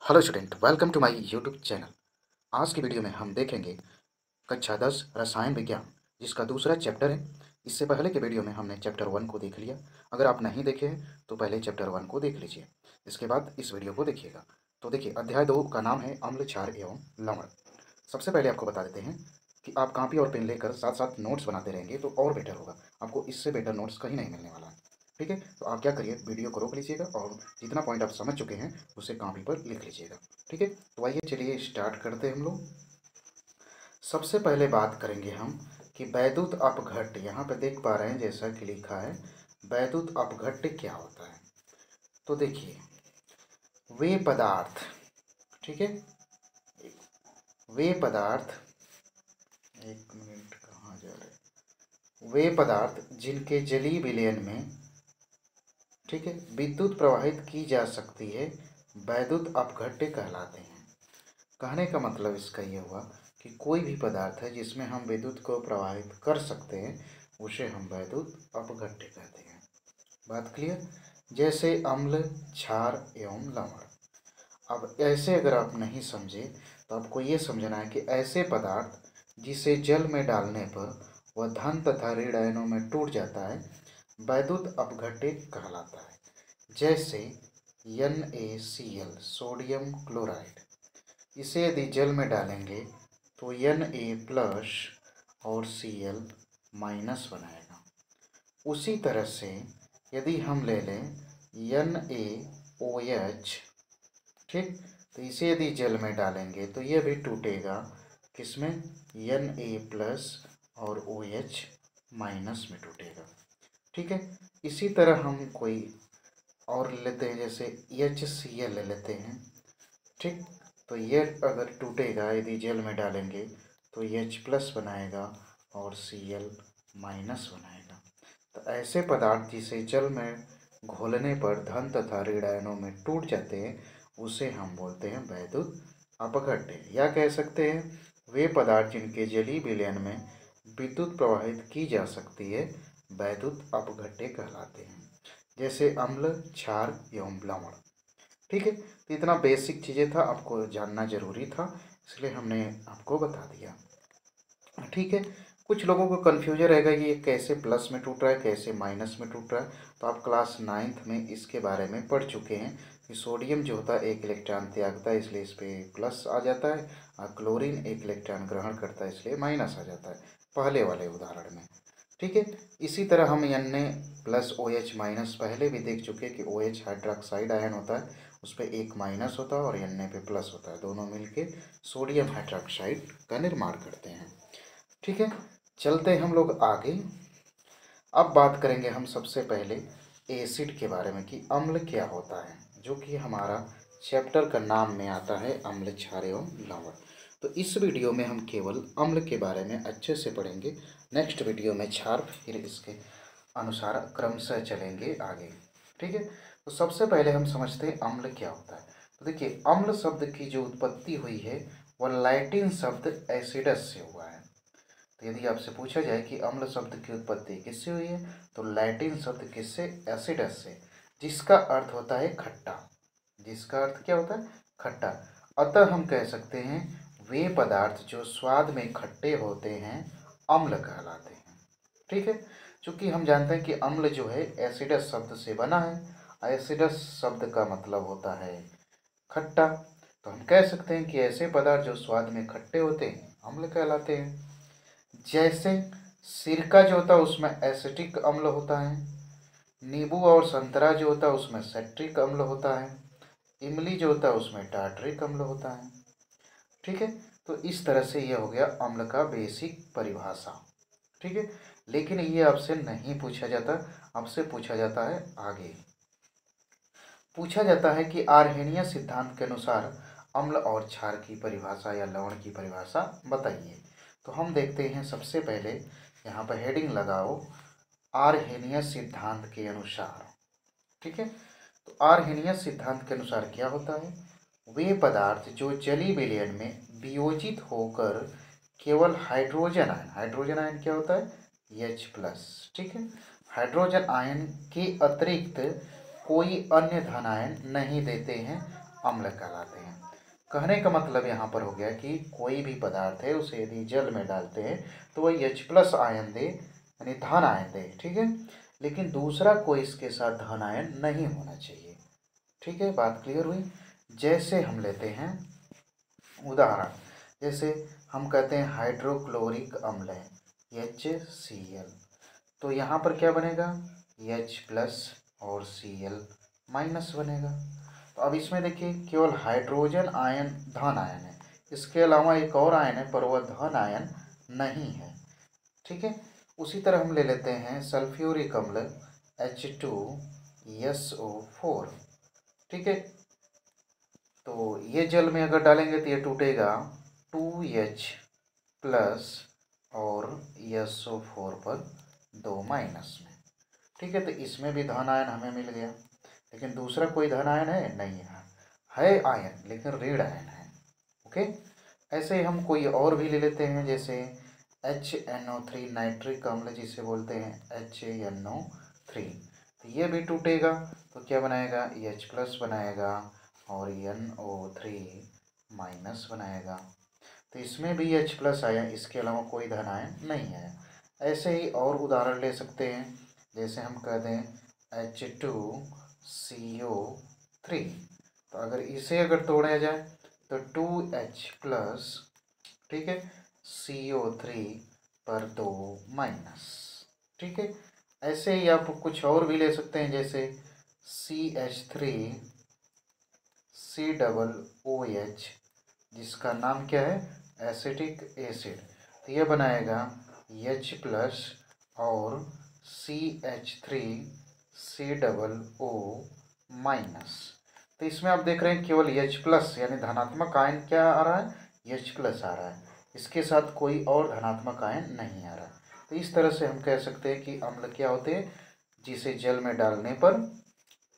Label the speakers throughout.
Speaker 1: Hello student, welcome to my YouTube channel. आज की video में हम देखेंगे कक्षा 10 रसायन विज्ञान, जिसका दूसरा चैप्टर है। इससे पहले के वीडियो में हमने चैप्टर 1 को देख लिया। अगर आप नहीं देखे हैं तो पहले चैप्टर 1 को देख लीजिए, इसके बाद इस वीडियो को देखिएगा। तो देखिए, अध्याय 2 का नाम है अम्ल, क्षार एवं लवण। सबसे पहले आपको बता देते हैं कि आप कॉपी और पेन लेकर साथ साथ नोट्स बनाते रहेंगे तो और बेटर होगा। आपको इससे बेटर नोट्स कहीं नहीं मिलने वाला है। ठीक है, तो आप क्या करिए, वीडियो को रोक लीजिएगा और जितना पॉइंट आप समझ चुके हैं उसे कॉपी पर लिख लीजिएगा। ठीक है, तो आइए चलिए स्टार्ट करते हैं हम लोग। सबसे पहले बात करेंगे हम कि वैद्युत अपघट्ट, यहाँ पे देख पा रहे हैं जैसा कि लिखा है वैद्युत अपघट्ट क्या होता है। तो देखिए, वे पदार्थ, ठीक है, वे पदार्थ, एक मिनट कहाँ जा रहे, वे पदार्थ जिनके जलीय विलयन में, ठीक है, विद्युत प्रवाहित की जा सकती है वैद्युत अपघट्य कहलाते हैं। कहने का मतलब इसका ये हुआ कि कोई भी पदार्थ है जिसमें हम विद्युत को प्रवाहित कर सकते हैं उसे हम वैद्युत अपघट्य कहते हैं। बात क्लियर? जैसे अम्ल, क्षार एवं लवण। अब ऐसे अगर आप नहीं समझे तो आपको ये समझना है कि ऐसे पदार्थ जिसे जल में डालने पर वह धन तथा ऋण आयनों में टूट जाता है वैद्युत अपघट्य कहलाता है। जैसे NaCl, सोडियम क्लोराइड, इसे यदि जल में डालेंगे तो Na प्लस और Cl माइनस बनाएगा। उसी तरह से यदि हम ले लें NaOH, ठीक, तो इसे यदि जल में डालेंगे तो यह भी टूटेगा, किसमें? Na प्लस और OH माइनस में टूटेगा। ठीक है, इसी तरह हम कोई और लेते हैं, जैसे HCl ले लेते हैं। ठीक, तो ये अगर टूटेगा यदि जल में डालेंगे तो H प्लस बनाएगा और Cl माइनस बनाएगा। तो ऐसे पदार्थ जिसे जल में घोलने पर धन तथा ऋण आयनों में टूट जाते हैं उसे हम बोलते हैं वैद्युत अपघट्य, या कह सकते हैं वे पदार्थ जिनके जलीय विलयन में विद्युत प्रवाहित की जा सकती है वैद्युत अपघट्य कहलाते हैं। जैसे अम्ल, क्षार एवं लवण। ठीक है, तो इतना बेसिक चीज़ें था, आपको जानना जरूरी था, इसलिए हमने आपको बता दिया। ठीक है, कुछ लोगों को कन्फ्यूजन रहेगा कि ये कैसे प्लस में टूट रहा है, कैसे माइनस में टूट रहा है। तो आप क्लास 9th में इसके बारे में पढ़ चुके हैं कि सोडियम जो होता है एक इलेक्ट्रॉन त्यागता है, इसलिए इस पर प्लस आ जाता है, और क्लोरीन एक इलेक्ट्रॉन ग्रहण करता है इसलिए माइनस आ जाता है, पहले वाले उदाहरण में। ठीक है, इसी तरह हम Na प्लस OH माइनस पहले भी देख चुके कि OH हाइड्रोक्साइड आयन होता है, उस पर एक माइनस होता है और Na पे प्लस होता है, दोनों मिलके सोडियम हाइड्रोक्साइड का निर्माण करते हैं। ठीक है, चलते हैं हम लोग आगे। अब बात करेंगे हम सबसे पहले एसिड के बारे में कि अम्ल क्या होता है, जो कि हमारा चैप्टर का नाम में आता है अम्ल, क्षार एवं लवण। तो इस वीडियो में हम केवल अम्ल के बारे में अच्छे से पढ़ेंगे, नेक्स्ट वीडियो में क्षार, फिर इसके अनुसार क्रमशः चलेंगे आगे। ठीक है, तो सबसे पहले हम समझते हैं अम्ल क्या होता है। तो देखिए, अम्ल शब्द की जो उत्पत्ति हुई है वह लैटिन शब्द एसिडस से हुआ है। तो यदि आपसे पूछा जाए कि अम्ल शब्द की उत्पत्ति किससे हुई है तो लैटिन शब्द किससे? एसिडस से, जिसका अर्थ होता है खट्टा। जिसका अर्थ क्या होता है? खट्टा। अतः हम कह सकते हैं वे पदार्थ जो स्वाद में खट्टे होते हैं अम्ल कहलाते हैं। ठीक है, चूंकि हम जानते हैं कि अम्ल जो है एसिडस शब्द से बना है, एसिडस शब्द का मतलब होता है खट्टा, तो हम कह सकते हैं कि ऐसे पदार्थ जो स्वाद में खट्टे होते हैं अम्ल कहलाते हैं। जैसे सिरका जो होता है उसमें एसिटिक अम्ल होता है, नींबू और संतरा जो होता है उसमें सेट्रिक अम्ल होता है, इमली जो होता है उसमें टार्टरिक अम्ल होता है। ठीक है, तो इस तरह से यह हो गया अम्ल का बेसिक परिभाषा। ठीक है, लेकिन ये आपसे नहीं पूछा जाता, आपसे पूछा जाता है आगे। पूछा जाता है कि आर्हेनियस सिद्धांत के अनुसार अम्ल और क्षार की परिभाषा या लवण की परिभाषा बताइए। तो हम देखते हैं, सबसे पहले यहाँ पर हेडिंग लगाओ, आर्हेनियस सिद्धांत के अनुसार। ठीक है, तो आर्हेनियस सिद्धांत के अनुसार क्या होता है? वे पदार्थ जो जलीय विलयन में वियोजित होकर केवल हाइड्रोजन आयन क्या होता है? H plus. ठीक है, हाइड्रोजन आयन के अतिरिक्त कोई अन्य धन आयन नहीं देते हैं अम्ल कहलाते हैं। कहने का मतलब यहाँ पर हो गया कि कोई भी पदार्थ है उसे यदि जल में डालते हैं तो वह H+ आयन दे, यानी धन आयन दे, ठीक है। लेकिन दूसरा कोई इसके साथ धन आयन नहीं होना चाहिए, ठीक है। बात क्लियर हुई। जैसे हम लेते हैं उदाहरण, जैसे हम कहते हैं हाइड्रोक्लोरिक अम्ल है HCl, तो यहाँ पर क्या बनेगा H+ और Cl- बनेगा। तो अब इसमें देखिए केवल हाइड्रोजन आयन धन आयन है, इसके अलावा एक और आयन है पर वह धन आयन नहीं है, ठीक है। उसी तरह हम ले लेते हैं सल्फ्यूरिक अम्ल H2SO4, ठीक है। तो ये जल में अगर डालेंगे तो ये टूटेगा 2H+ और SO4 पर 2 माइनस में, ठीक है। तो इसमें भी धन आयन हमें मिल गया, लेकिन दूसरा कोई धन आयन है नहीं है आयन लेकिन ऋण आयन है, ओके। ऐसे ही हम कोई और भी ले लेते हैं, जैसे HNO3 नाइट्रिक अम्ल जिसे बोलते हैं HNO3, तो ये भी टूटेगा तो क्या बनाएगा H+ बनाएगा और NO3- बनाएगा। तो इसमें भी H+ आया, इसके अलावा कोई धन आयन नहीं आया। ऐसे ही और उदाहरण ले सकते हैं, जैसे हम कहते हैं H2CO3, तो अगर इसे अगर तोड़ा जाए तो 2H+, ठीक है, CO3 पर 2 माइनस, ठीक है। ऐसे ही आप कुछ और भी ले सकते हैं, जैसे CH3COOH, जिसका नाम क्या है एसिटिक एसिड, तो यह बनाएगा H+ और CH3COO-। तो इसमें आप देख रहे हैं केवल H+ यानी धनात्मक आयन क्या आ रहा है H+ आ रहा है, इसके साथ कोई और धनात्मक आयन नहीं आ रहा। तो इस तरह से हम कह सकते हैं कि अम्ल क्या होते हैं, जिसे जल में डालने पर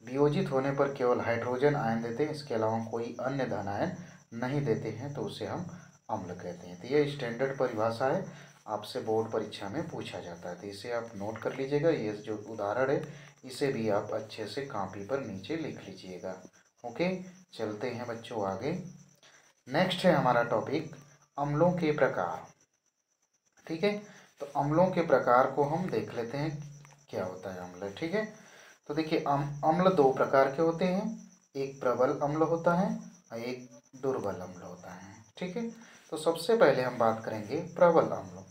Speaker 1: वियोजित होने पर केवल हाइड्रोजन आयन देते हैं, इसके अलावा कोई अन्य धन आयन नहीं देते हैं, तो उसे हम अम्ल कहते हैं। तो ये स्टैंडर्ड परिभाषा है, आपसे बोर्ड परीक्षा में पूछा जाता है, तो इसे आप नोट कर लीजिएगा। ये जो उदाहरण है इसे भी आप अच्छे से कॉपी पर नीचे लिख लीजिएगा, ओके। चलते हैं बच्चों आगे। नेक्स्ट है हमारा टॉपिक अम्लों के प्रकार, ठीक है। तो अम्लों के प्रकार को हम देख लेते हैं क्या होता है अम्ल, ठीक है। तो देखिए अम्ल 2 प्रकार के होते हैं, एक प्रबल अम्ल होता है और एक दुर्बल अम्ल होता है, ठीक है। तो सबसे पहले हम बात करेंगे प्रबल अम्ल।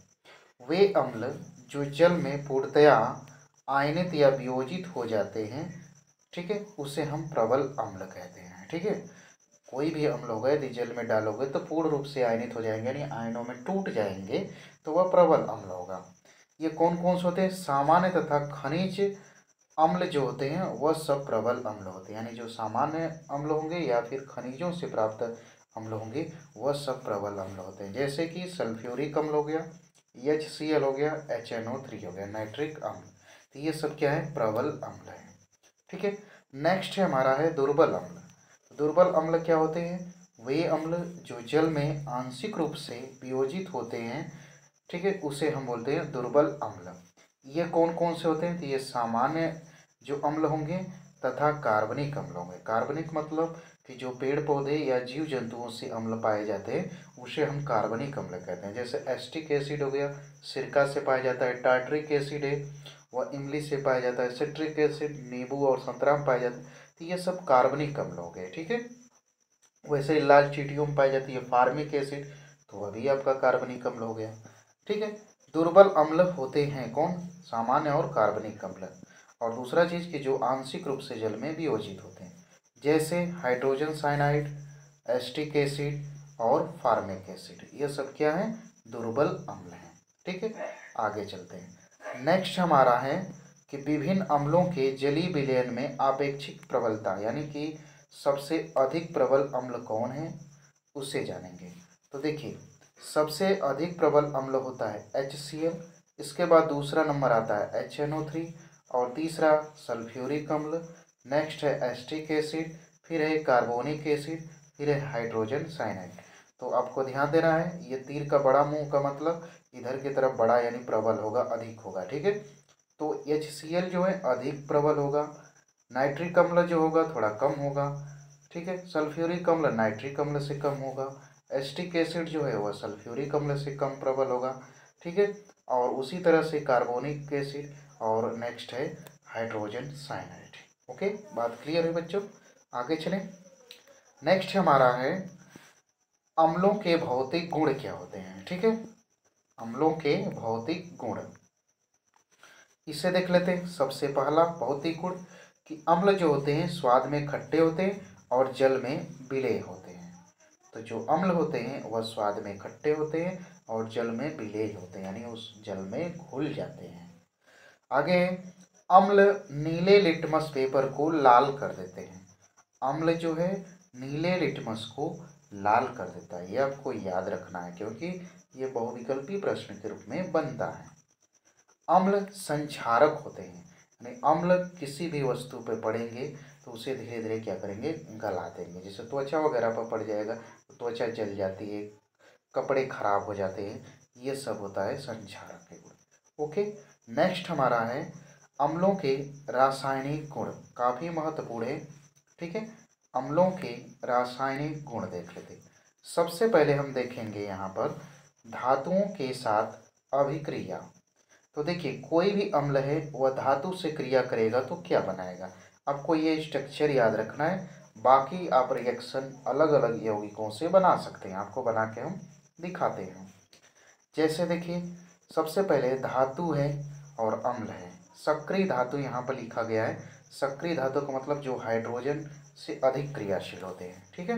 Speaker 1: वे अम्ल जो जल में पूर्णतया आयनित या वियोजित हो जाते हैं, ठीक है, उसे हम प्रबल अम्ल कहते हैं, ठीक है। कोई भी अम्ल होगा यदि जल में डालोगे तो पूर्ण रूप से आयनित हो जाएंगे, यानी आयनों में टूट जाएंगे, तो वह प्रबल अम्ल होगा। ये कौन कौन से होते हैं, सामान्य तथा खनिज अम्ल जो होते हैं वह सब प्रबल अम्ल होते हैं, यानी जो सामान्य अम्ल होंगे या फिर खनिजों से प्राप्त अम्ल होंगे वह सब प्रबल अम्ल होते हैं। जैसे कि सल्फ्यूरिक अम्ल हो गया, HCl हो गया, HNO3 हो गया, नाइट्रिक अम्ल, तो ये सब क्या है प्रबल अम्ल है, ठीक है। नेक्स्ट है हमारा है दुर्बल अम्ल। दुर्बल अम्ल क्या होते हैं, वे अम्ल जो जल में आंशिक रूप से वियोजित होते हैं, ठीक है, उसे हम बोलते हैं दुर्बल अम्ल। ये कौन कौन से होते हैं, तो ये सामान्य जो अम्ल होंगे तथा कार्बनिक अम्ल होंगे। कार्बनिक मतलब कि जो पेड़ पौधे या जीव जंतुओं से अम्ल पाए जाते हैं उसे हम कार्बनिक अम्ल कहते हैं। जैसे एसिटिक एसिड हो गया, सिरका से पाया जाता है, टार्ट्रिक एसिड है वह इमली से पाया जाता है, सिट्रिक एसिड नींबू और संतरा में पाया जाता है, तो ये सब कार्बनिक अम्ल हो गए, ठीक है। वैसे ही लाल चींटियों में पाई जाती है फार्मिक एसिड, तो वह भी आपका कार्बनिक अम्ल हो गया, ठीक है। दुर्बल अम्ल होते हैं कौन, सामान्य और कार्बनिक अम्ल। और दूसरा चीज़ कि जो आंशिक रूप से जल में वियोजित होते हैं, जैसे हाइड्रोजन साइनाइड, एसिटिक एसिड और फार्मिक एसिड, ये सब क्या है दुर्बल अम्ल हैं, ठीक है। आगे चलते हैं। नेक्स्ट हमारा है कि विभिन्न अम्लों के जलीय विलयन में आपेक्षिक प्रबलता, यानी कि सबसे अधिक प्रबल अम्ल कौन है उसे जानेंगे। तो देखिए सबसे अधिक प्रबल अम्ल होता है HCl, इसके बाद दूसरा नंबर आता है HNO3 और तीसरा सल्फ्यूरिक अम्ल, नेक्स्ट है एसिटिक एसिड, फिर है कार्बोनिक एसिड, फिर है हाइड्रोजन साइनाइड। तो आपको ध्यान देना है, ये तीर का बड़ा मुंह का मतलब इधर की तरफ बड़ा यानी प्रबल होगा, अधिक होगा, ठीक है। तो HCl जो है अधिक प्रबल होगा, नाइट्रिक अम्ल जो होगा थोड़ा कम होगा, ठीक है। सल्फ्यूरिक अम्ल नाइट्रिक अम्ल से कम होगा, एसिटिक एसिड जो है वह सल्फ्यूरिक अम्ल से कम प्रबल होगा, ठीक है। और उसी तरह से कार्बोनिक एसिड, और नेक्स्ट है हाइड्रोजन साइनाइड। ओके, बात क्लियर है बच्चों, आगे चलें। नेक्स्ट हमारा है अम्लों के भौतिक गुण क्या होते हैं, ठीक है। अम्लों के भौतिक गुण, इसे देख लेते हैं। सबसे पहला भौतिक गुण कि अम्ल जो होते हैं स्वाद में खट्टे होते हैं और जल में विलेय होते हैं। तो जो अम्ल होते हैं वह स्वाद में खट्टे होते हैं और जल में विलेय होते हैं, यानी उस जल में घुल जाते हैं। आगे, अम्ल नीले लिटमस पेपर को लाल कर देते हैं। अम्ल जो है नीले लिटमस को लाल कर देता है, ये आपको याद रखना है क्योंकि ये बहुविकल्पी प्रश्न के रूप में बनता है। अम्ल संक्षारक होते हैं, यानी अम्ल किसी भी वस्तु पर पड़ेंगे तो उसे धीरे धीरे क्या करेंगे, गला देंगे। जैसे त्वचा वगैरह पर पड़ जाएगा तो त्वचा जल जाती है, कपड़े खराब हो जाते हैं, ये सब होता है संक्षारक के गुण। ओके, नेक्स्ट हमारा है अम्लों के रासायनिक गुण, काफ़ी महत्वपूर्ण है, ठीक है। अम्लों के रासायनिक गुण देख लेते हैं। सबसे पहले हम देखेंगे यहाँ पर धातुओं के साथ अभिक्रिया। तो देखिए, कोई भी अम्ल है वह धातु से क्रिया करेगा तो क्या बनाएगा, आपको ये स्ट्रक्चर याद रखना है। बाकी आप रिएक्शन अलग अलग यौगिकों से बना सकते हैं, आपको बना के हम दिखाते हैं। जैसे देखिए, सबसे पहले धातु है और अम्ल है। सक्रिय धातु यहाँ पर लिखा गया है, सक्रिय धातु का मतलब जो हाइड्रोजन से अधिक क्रियाशील होते हैं, ठीक है।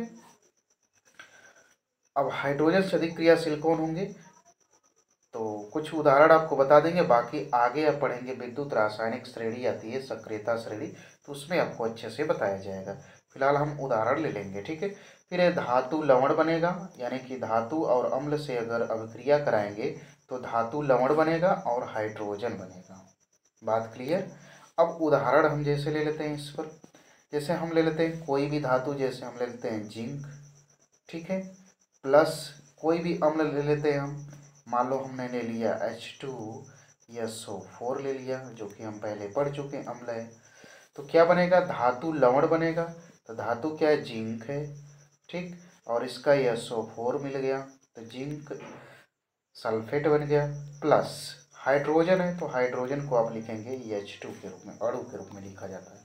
Speaker 1: अब हाइड्रोजन से अधिक क्रियाशील कौन होंगे, तो कुछ उदाहरण आपको बता देंगे, बाकी आगे आप पढ़ेंगे विद्युत रासायनिक श्रेणी आती है, सक्रियता श्रेणी, तो उसमें आपको अच्छे से बताया जाएगा। फिलहाल हम उदाहरण ले लेंगे, ठीक है। फिर धातु लवण बनेगा, यानी कि धातु और अम्ल से अगर अभिक्रिया कराएंगे तो धातु लवण बनेगा और हाइड्रोजन बनेगा। बात क्लियर। अब उदाहरण हम जैसे ले लेते हैं इस पर, जैसे हम ले लेते हैं कोई भी धातु, जैसे हम ले लेते हैं जिंक, ठीक है, प्लस कोई भी अम्ल ले लेते हैं हम, मान लो हमने ले लिया H2SO4 ले लिया, जो कि हम पहले पढ़ चुके हैं अम्ल है। तो क्या बनेगा, धातु लवण बनेगा। तो धातु क्या है, जिंक है, ठीक, और इसका SO4 मिल गया तो जिंक सल्फेट बन गया, प्लस हाइड्रोजन है तो हाइड्रोजन को आप लिखेंगे H2 के रूप में, अणु के रूप में लिखा जाता है।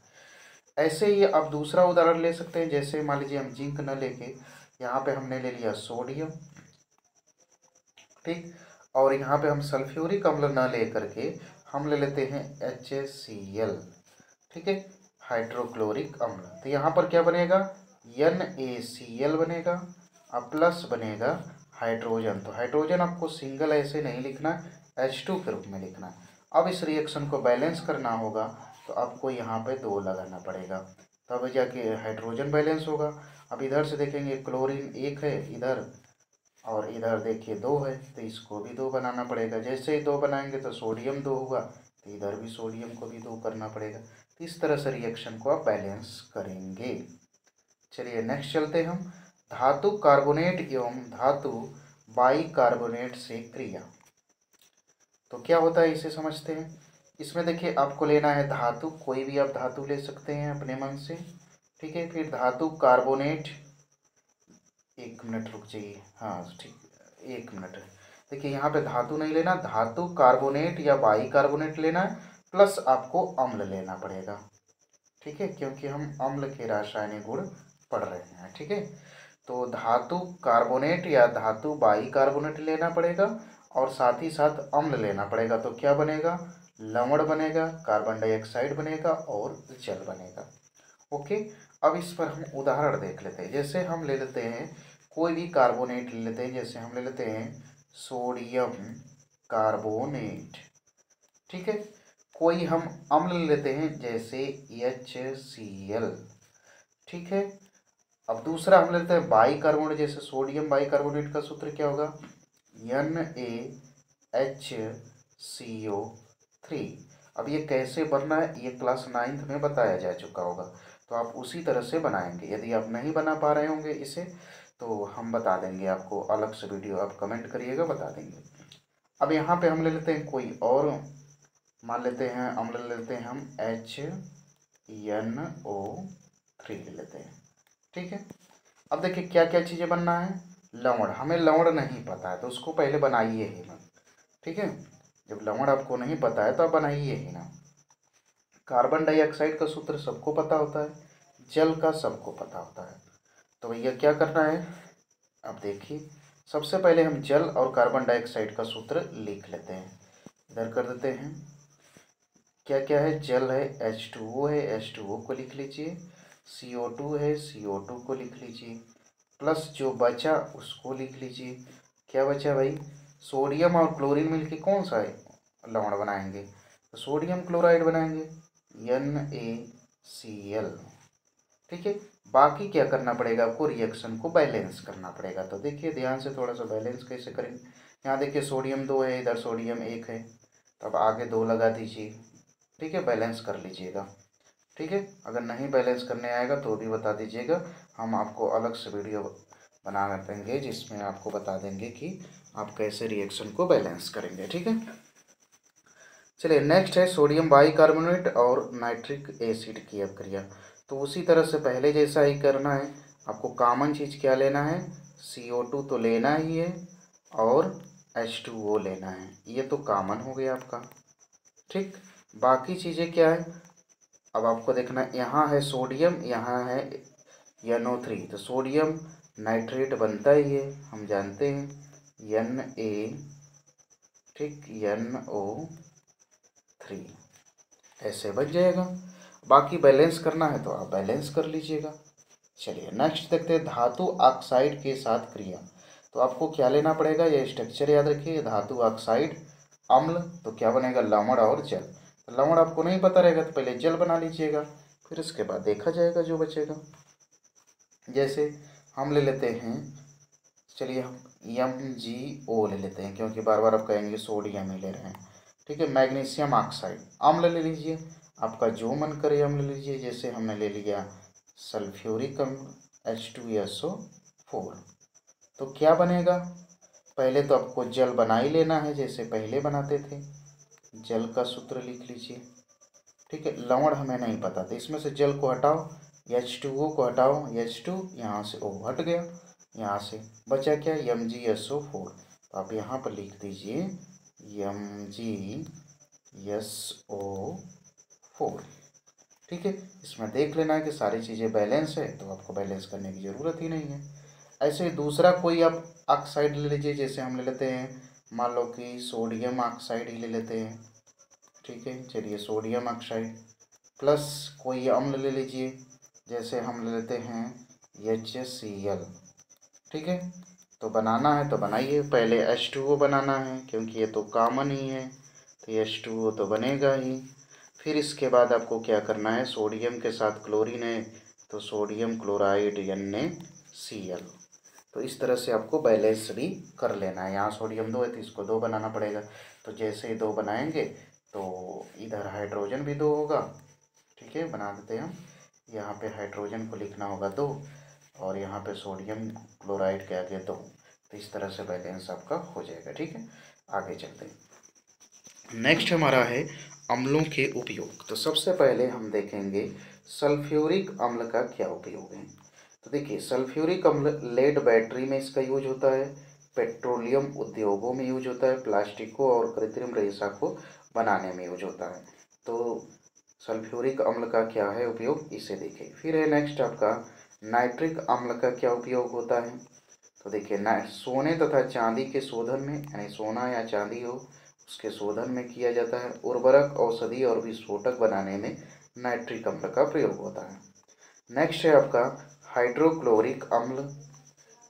Speaker 1: ऐसे ही आप दूसरा उदाहरण ले सकते हैं, जैसे मान लीजिए हम जिंक न लेके यहाँ पे हमने ले लिया सोडियम, ठीक, और यहाँ पे हम सल्फ्यूरिक अम्ल न ले करके हम ले लेते हैं HCl, ठीक है, हाइड्रोक्लोरिक अम्ल। तो यहाँ पर क्या बनेगा, NaCl बनेगा, अब प्लस बनेगा हाइड्रोजन। तो हाइड्रोजन आपको सिंगल ऐसे नहीं लिखना, H2 के रूप में लिखना है। अब इस रिएक्शन को बैलेंस करना होगा तो आपको यहाँ पे 2 लगाना पड़ेगा, तब जाके हाइड्रोजन बैलेंस होगा। अब इधर से देखेंगे क्लोरीन 1 है इधर, और इधर देखिए 2 है, तो इसको भी 2 बनाना पड़ेगा। जैसे ही 2 बनाएंगे तो सोडियम 2 हुआ, तो इधर भी सोडियम को भी 2 करना पड़ेगा। तो इस तरह से रिएक्शन को आप बैलेंस करेंगे। चलिए नेक्स्ट चलते हैं हम, धातु कार्बोनेट एवं धातु बाइकार्बोनेट से क्रिया। तो क्या होता है इसे समझते हैं। इसमें देखिए आपको लेना है धातु, कोई भी आप धातु ले सकते हैं अपने मन से, ठीक है। फिर धातु कार्बोनेट, 1 मिनट रुक जाइए, हाँ ठीक, 1 मिनट। देखिए यहाँ पे धातु नहीं लेना, धातु कार्बोनेट या बाइकार्बोनेट लेना है, प्लस आपको अम्ल लेना पड़ेगा, ठीक है, क्योंकि हम अम्ल के रासायनिक गुण पढ़ रहे हैं, ठीक है। तो धातु कार्बोनेट या धातु बाइकार्बोनेट लेना पड़ेगा और साथ ही साथ अम्ल लेना पड़ेगा। तो क्या बनेगा, लवण बनेगा, कार्बन डाइऑक्साइड बनेगा और जल बनेगा। ओके, अब इस पर हम उदाहरण देख लेते हैं। जैसे हम ले लेते हैं कोई भी कार्बोनेट ले लेते हैं, जैसे हम ले लेते हैं सोडियम कार्बोनेट, ठीक है। कोई हम अम्ल ले लेते हैं जैसे HCl, ठीक है। अब दूसरा हम लेते हैं बाइकार्बोनेट, जैसे सोडियम बाइकार्बोनेट का सूत्र क्या होगा, NaHCO3। अब ये कैसे बनना है ये क्लास 9th में बताया जा चुका होगा, तो आप उसी तरह से बनाएंगे। यदि आप नहीं बना पा रहे होंगे इसे तो हम बता देंगे आपको, अलग से वीडियो आप कमेंट करिएगा, बता देंगे। अब यहाँ पे हम ले लेते हैं कोई और, मान लेते हैं अम्ल ले लेते हैं हम HNO3 ले लेते हैं, ठीक है। अब देखिए क्या क्या चीज़ें बनना है। लवण, हमें लवण नहीं पता है तो उसको पहले बनाइए ही ना। ठीक है, जब लवण आपको नहीं पता है तो आप बनाइए ही ना। कार्बन डाइऑक्साइड का सूत्र सबको पता होता है, जल का सबको पता होता है। तो भैया क्या करना है, अब देखिए सबसे पहले हम जल और कार्बन डाइऑक्साइड का सूत्र लिख लेते हैं। इधर कर देते हैं। क्या क्या है, जल है H2O है, H2O को लिख लीजिए। CO2 है, CO2 को लिख लीजिए। प्लस जो बचा उसको लिख लीजिए। क्या बचा भाई, सोडियम और क्लोरीन मिलके कौन सा है लवण बनाएंगे, तो सोडियम क्लोराइड बनाएंगे, NaCl। ठीक है, बाकी क्या करना पड़ेगा आपको, रिएक्शन को बैलेंस करना पड़ेगा। तो देखिए ध्यान से थोड़ा सा बैलेंस कैसे करेंगे। यहाँ देखिए सोडियम 2 है, इधर सोडियम 1 है, तो अब आगे 2 लगा दीजिए। ठीक है, बैलेंस कर लीजिएगा। ठीक है, अगर नहीं बैलेंस करने आएगा तो भी बता दीजिएगा, हम आपको अलग से वीडियो बना देंगे जिसमें आपको बता देंगे कि आप कैसे रिएक्शन को बैलेंस करेंगे। ठीक है, चलिए नेक्स्ट है सोडियम बाइकार्बोनेट और नाइट्रिक एसिड की अभिक्रिया। तो उसी तरह से पहले जैसा ही करना है। आपको कॉमन चीज़ क्या लेना है, CO2 तो लेना ही है और H2O लेना है, ये तो कॉमन हो गया आपका। ठीक, बाकी चीज़ें क्या है, अब आपको देखना है, यहाँ है सोडियम, यहाँ है NO3, तो सोडियम नाइट्रेट बनता ही है, हम जानते हैं Na, ठीक, NO3 ऐसे बच जाएगा। बाकी बैलेंस करना है तो आप बैलेंस कर लीजिएगा। चलिए नेक्स्ट देखते हैं धातु ऑक्साइड के साथ क्रिया। तो आपको क्या लेना पड़ेगा, ये स्ट्रक्चर याद रखिए, धातु ऑक्साइड अम्ल, तो क्या बनेगा लवण और जल। तो लवण आपको नहीं पता रहेगा तो पहले जल बना लीजिएगा, फिर उसके बाद देखा जाएगा जो बचेगा। जैसे हम ले लेते हैं, चलिए हम MgO ले लेते हैं क्योंकि बार बार आप कहेंगे सोडियम ही ले रहे हैं। ठीक है, मैग्नीशियम ऑक्साइड अम्ल ले लीजिए, आपका जो मन करे अम्ल ले लीजिए। जैसे हमने ले लिया सल्फ्यूरिक अम्ल H2SO4, तो क्या बनेगा, पहले तो आपको जल बना ही लेना है जैसे पहले बनाते थे, जल का सूत्र लिख लीजिए। ठीक है, लवण हमें नहीं पता तो इसमें से जल को हटाओ, H2O को हटाओ, H2 यहाँ से O हट गया, यहाँ से बचा क्या MgSO4, तो आप यहाँ पर लिख दीजिए MgSO4। ठीक है, इसमें देख लेना है कि सारी चीज़ें बैलेंस है तो आपको बैलेंस करने की ज़रूरत ही नहीं है। ऐसे ही दूसरा कोई आप ऑक्साइड ले लीजिए, जैसे हम ले लेते हैं, मान लो कि सोडियम ऑक्साइड ही ले लेते हैं। ठीक है, चलिए सोडियम ऑक्साइड प्लस कोई अम्ल ले लीजिए, जैसे हम ले लेते हैं HCl। ठीक है, तो बनाना है तो बनाइए, पहले H2O बनाना है क्योंकि ये तो कॉमन ही है, तो H2O तो बनेगा ही। फिर इसके बाद आपको क्या करना है, सोडियम के साथ क्लोरीन है तो सोडियम क्लोराइड NaCl। तो इस तरह से आपको बैलेंस भी कर लेना है। यहाँ सोडियम 2 है तो इसको 2 बनाना पड़ेगा, तो जैसे ही 2 बनाएंगे तो इधर हाइड्रोजन भी 2 होगा। ठीक है, बना देते हैं हम, यहाँ पे हाइड्रोजन को लिखना होगा 2 और यहाँ पे सोडियम क्लोराइड के आगे 2, तो इस तरह से बैलेंस आपका हो जाएगा। ठीक है, आगे चलते हैं। नेक्स्ट हमारा है अम्लों के उपयोग। तो सबसे पहले हम देखेंगे सल्फ्यूरिक अम्ल का क्या उपयोग है। तो देखिए सल्फ्यूरिक अम्ल लेड बैटरी में इसका यूज होता है, पेट्रोलियम उद्योगों में यूज होता है, प्लास्टिकों और कृत्रिम रेशा को बनाने में यूज होता है। तो सल्फ्यूरिक अम्ल का क्या है उपयोग, इसे देखें। फिर है नेक्स्ट आपका नाइट्रिक अम्ल का क्या उपयोग होता है। तो देखिए सोने तथा चांदी के शोधन में, यानी सोना या चांदी हो उसके शोधन में किया जाता है। उर्वरक, औषधि और विस्फोटक बनाने में नाइट्रिक अम्ल का प्रयोग होता है। नेक्स्ट है आपका हाइड्रोक्लोरिक अम्ल,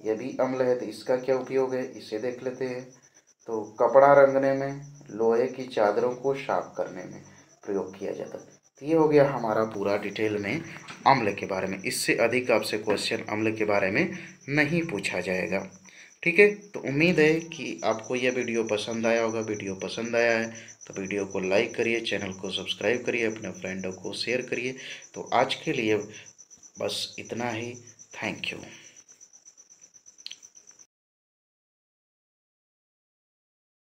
Speaker 1: यह भी अम्ल है तो इसका क्या उपयोग है इसे देख लेते हैं। तो कपड़ा रंगने में, लोहे की चादरों को साफ करने में प्रयोग किया जाता है। तो ये हो गया हमारा पूरा डिटेल में अम्ल के बारे में। इससे अधिक आपसे क्वेश्चन अम्ल के बारे में नहीं पूछा जाएगा। ठीक है, तो उम्मीद है कि आपको यह वीडियो पसंद आया होगा। वीडियो पसंद आया है तो वीडियो को लाइक करिए, चैनल को सब्सक्राइब करिए, अपने फ्रेंडों को शेयर करिए। तो आज के लिए बस इतना ही। Thank you.